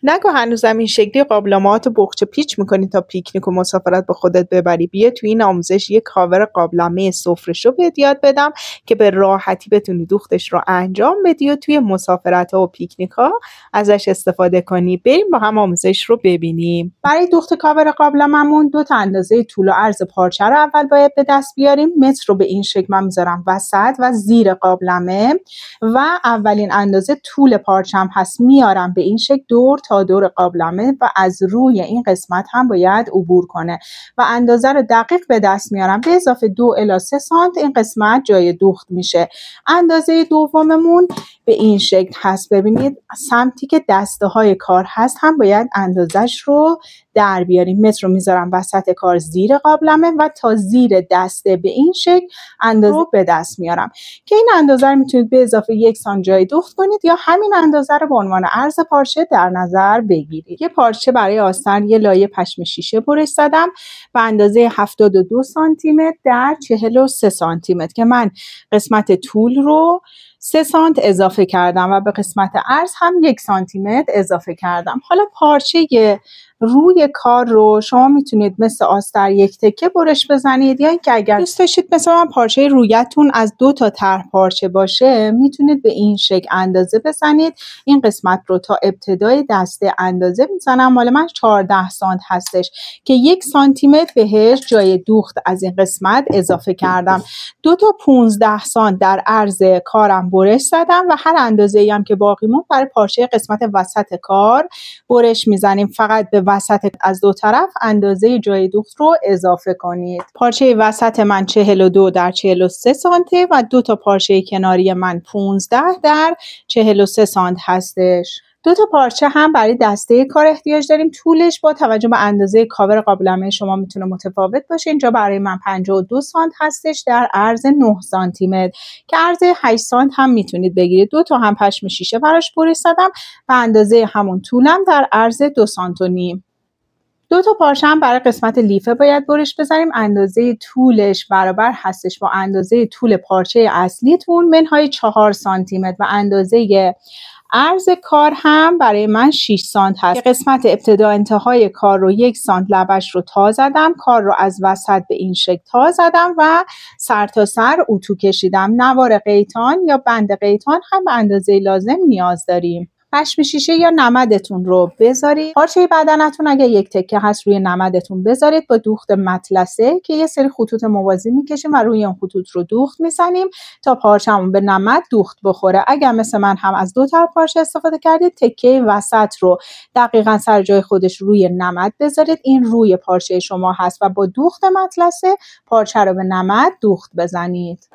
نگو هنوزم این شکلی قابلمه‌هات رو بخچه پیچ می‌کنی تا پیکنیک و مسافرت با خودت ببری. بیا تو این آموزش یه کاور قابلمه سفره‌شو بهت یاد بدم که به راحتی بتونی دوختش رو انجام بدی و توی مسافرت‌ها و پیکنیک‌ها ازش استفاده کنی. بریم با هم آموزش رو ببینیم. برای دوخت کاور قابلمه‌مون 2 تا اندازه طول و عرض پارچه رو اول باید به دست بیاریم. متر رو به این شکل من می‌ذارم وسط و زیر قابلمه و اولین اندازه طول پارچم هست میارم به این شکل دور تا دور قابلمه و از روی این قسمت هم باید عبور کنه و اندازه رو دقیق به دست میارم. به اضافه 2 الی 3 سانت این قسمت جای دوخت میشه. اندازه دوممون به این شکل هست. ببینید سمتی که دسته های کار هست هم باید اندازش رو در بیاریم. متر رو میذارم وسط کار زیر قابلمه و تا زیر دسته به این شکل اندازه رو به دست میارم که این اندازه رو میتونید به اضافه 1 سانت جای دوخت کنید یا همین اندازه رو به عنوان عرض پارچه در نظر بگیرید. یه پارچه برای آستر یه لایه پشم شیشه برش زدم به اندازه 72 سانتی متر در 43 سانتی متر که من قسمت طول رو 3 سانت اضافه کردم و به قسمت عرض هم 1 سانتی متر اضافه کردم. حالا پارچه روی کار رو شما میتونید مثل آستر یک تکه برش بزنید یا اینکه اگر دوست داشتید مثلا من پارچه رویتون از 2 تا طرح پارچه باشه میتونید به این شکل اندازه بزنید. این قسمت رو تا ابتدای دسته اندازه میزنم. مال من 14 سانت هستش که 1 سانتی متر بهش جای دوخت از این قسمت اضافه کردم. 2 تا 15 سانت در عرض کارم برش زدم و هر اندازه‌ای هم که باقی موند برای پارچه قسمت وسط کار برش میزنیم. فقط به وسط از 2 طرف اندازه جای دوخت رو اضافه کنید. پارچه وسط من 42 در 43 سانته و 2 تا پارچه کناری من 15 در 43 سانت هستش. 2 تا پارچه هم برای دسته کار احتیاج داریم. طولش با توجه به اندازه کاور قابلمه شما میتونه متفاوت باشه. اینجا برای من 52 سانت هستش در عرض 9 سانتی متر که عرض 8 سانت هم میتونید بگیرید. 2 تا هم پشم شیشه براش برش زدم و اندازه همون طولم در عرض 2 سانت و نیم. 2 تا پارچه هم برای قسمت لیفه باید برش بزنیم. اندازه طولش برابر هستش با اندازه طول پارچه اصلیتون منهای 4 سانتی متر و اندازه عرض کار هم برای من 6 سانت هست. قسمت ابتدا انتهای کار رو 1 سانت لبش رو تا زدم. کار رو از وسط به این شکل تا زدم و سر تا سر اتو کشیدم. نوار قیتان یا بند قیتان هم به اندازه لازم نیاز داریم. پشم شیشه یا نمدتون رو بذارید. پارچه بدنتون اگه یک تکه هست روی نمدتون بذارید با دوخت مطلسه که یه سری خطوط موازی میکشیم و روی اون خطوط رو دوخت میزنیم تا پارچمون به نمد دوخت بخوره. اگر مثل من هم از 2 طرف پارچه استفاده کردید تکه وسط رو دقیقاً سر جای خودش روی نمد بذارید. این روی پارچه شما هست و با دوخت مطلسه پارچه رو به نمد دوخت بزنید.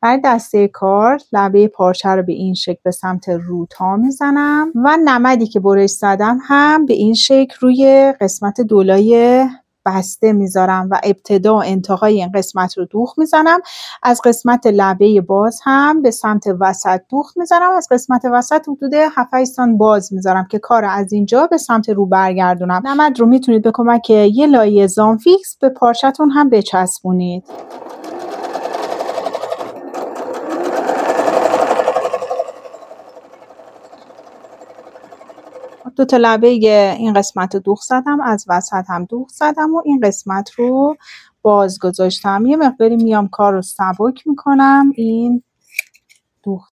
برای دسته کار لبه پارچه رو به این شکل به سمت رو تا میزنم و نمدی که برش زدم هم به این شکل روی قسمت دولای بسته میذارم و ابتدا و انتهای این قسمت رو دوخت میزنم. از قسمت لبه باز هم به سمت وسط دوخت میزنم. از قسمت وسط حدود 7-8 سانت باز میذارم که کار از اینجا به سمت رو برگردونم. نمد رو میتونید به کمک یه لایه زانفیکس به پارچتون هم بچسبونید. 2 تا لبه این قسمت رو دوخت زدم. از وسط هم دوخت زدم و این قسمت رو باز گذاشتم. یه مقداری میام کار رو سبک میکنم. این دوخت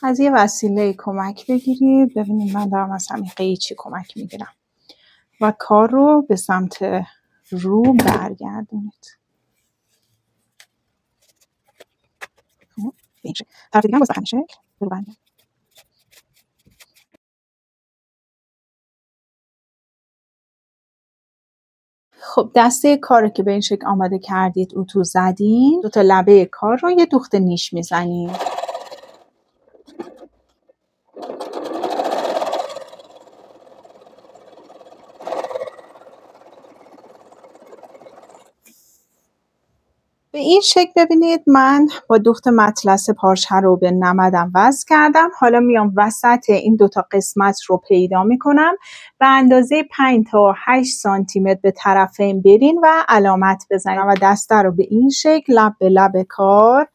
از یه وسیله کمک بگیرید. ببینید من دارم از همین قیچی کمک میگیرم و کار رو به سمت رو برگردونید. طرف دیگه هم باز همین شکل رو برگردونید. خب دسته کار رو که به این شکل آماده کردید اتو زدین، 2 تا لبه کار رو یه دوخت نیش میزنید. به این شکل ببینید من با دوخت مطلس پارچه رو به نمدم وصل کردم. حالا میام وسط این 2 تا قسمت رو پیدا میکنم. به اندازه 5 تا 8 سانتی متر به طرفین برین و علامت بزنید و دسته رو به این شکل لب به لب کار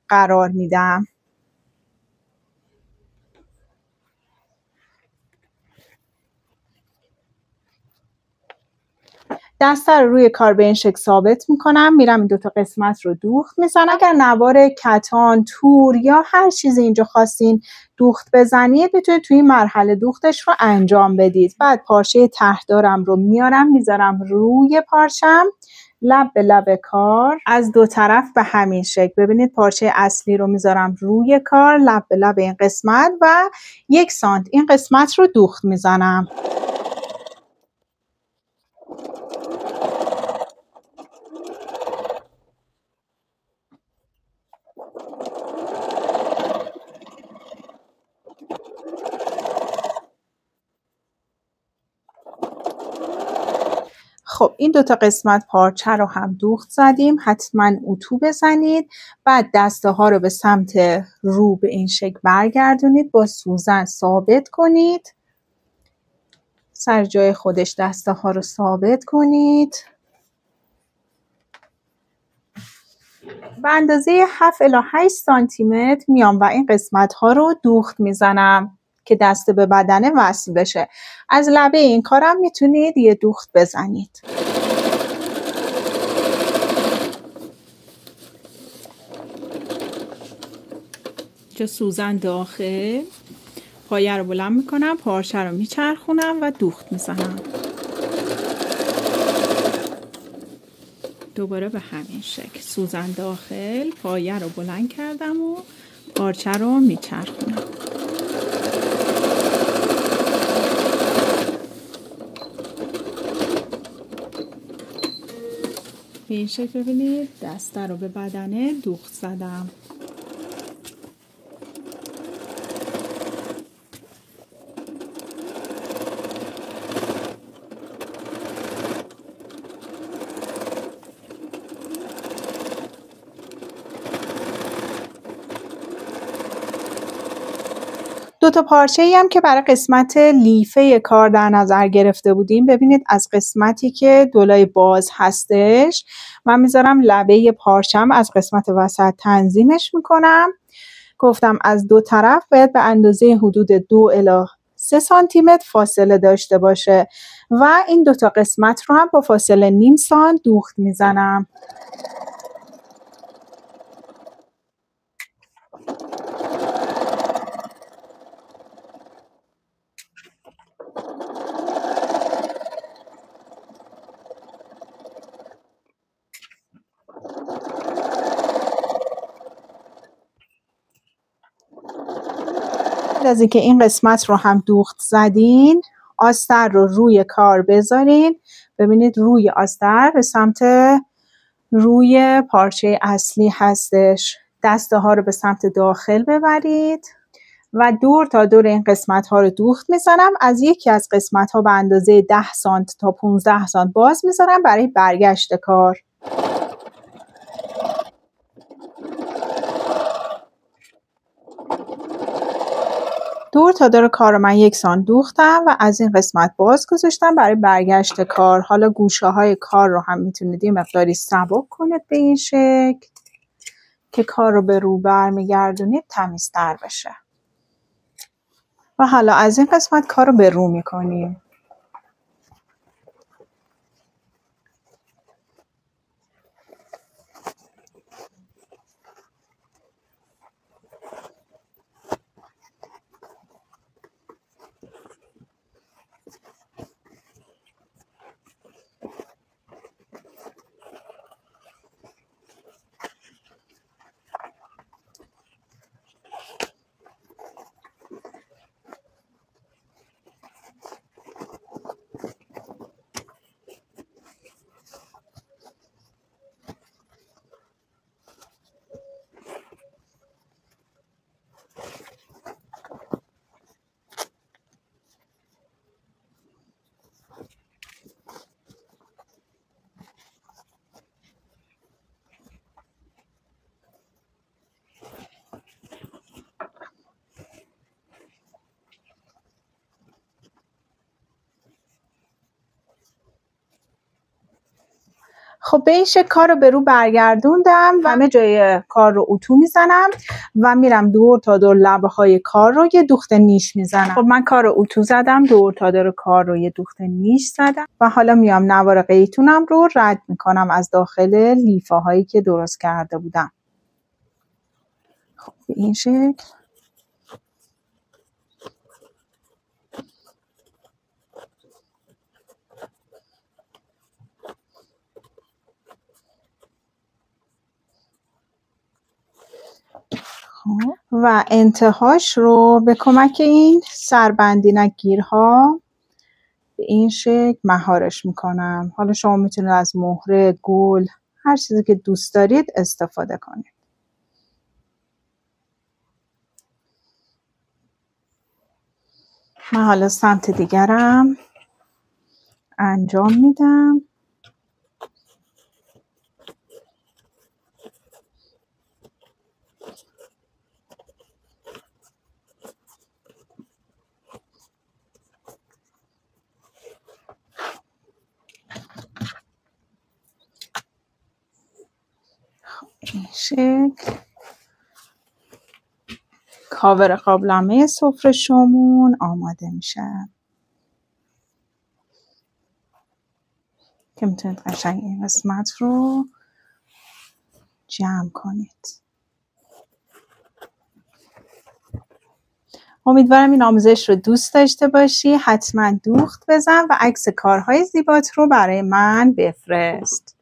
قرار میدم. دسته رو روی کار به این شکل ثابت میکنم. میرم این 2 تا قسمت رو دوخت میزنم. اگر نوار کتان، تور یا هر چیزی اینجا خواستین دوخت بزنید میتونید توی این مرحله دوختش رو انجام بدید. بعد پارچه تهدارم رو میارم میذارم روی پارچم لب به لب کار از 2 طرف به همین شکل. ببینید پارچه اصلی رو میذارم روی کار لب به لب این قسمت و 1 سانت این قسمت رو دوخت میزنم. خب این 2 تا قسمت پارچه رو هم دوخت زدیم. حتما اتو بزنید. بعد دسته ها رو به سمت رو به این شکل برگردونید. با سوزن ثابت کنید. سر جای خودش دسته ها رو ثابت کنید. به اندازه 7 الی 8 سانتی متر میام و این قسمت ها رو دوخت میزنم که دسته به بدنه وصل بشه. از لبه این کارم میتونید یه دوخت بزنید. اینجا سوزن داخل، پایه رو بلند میکنم، پارچه رو میچرخونم و دوخت میزنم. دوباره به همین شکل سوزن داخل، پایه رو بلند کردم و پارچه رو میچرخونم. به این شکل ببینید دسته رو به بدنه دوخت زدم. دو تا پارچه‌ای هم که برای قسمت لیفه کار در نظر گرفته بودیم، ببینید از قسمتی که دولای باز هستش من میذارم لبه پارچم از قسمت وسط تنظیمش میکنم. گفتم از 2 طرف باید به اندازه حدود 2 الی 3 سانتی متر فاصله داشته باشه و این 2 تا قسمت رو هم با فاصله نیم سانت دوخت میزنم. از اینکه این قسمت رو هم دوخت زدین، آستر رو روی کار بذارین. ببینید روی آستر به سمت روی پارچه اصلی هستش. دسته ها رو به سمت داخل ببرید و دور تا دور این قسمت ها رو دوخت میزنم. از یکی از قسمت ها به اندازه 10 سانت تا 15 سانت باز میذارم برای برگشت کار. دور تا دور کار رو من 1 سانت دوختم و از این قسمت باز گذاشتم برای برگشت کار. حالا گوشه های کار رو هم میتونید یه مقداری سبک کنید به این شکل که کار رو به رو برمیگردونید تمیزتر بشه. و حالا از این قسمت کار رو به رو میکنیم. خب به این شکل کار رو به رو برگردوندم و همه جای کار رو اتو میزنم و میرم دور تا دور لبه های کار رو یه دوخت نیش میزنم. خب من کار رو اتو زدم، دور تا دور کار رو یه دوخت نیش زدم و حالا میام نوار قیتونم رو رد میکنم از داخل لیفه هایی که درست کرده بودم. خب به این شکل و انتهاش رو به کمک این سربندینک گیرها به این شکل مهارش میکنم. حالا شما میتونید از مهره، گل، هر چیزی که دوست دارید استفاده کنید. من حالا سمت دیگرم انجام میدم. این شکل کاور قابلمه سفره شومون آماده میشه که میتونید قشنگ این قسمت رو جمع کنید. امیدوارم این آموزش رو دوست داشته باشی. حتما دوخت بزن و عکس کارهای زیبات رو برای من بفرست.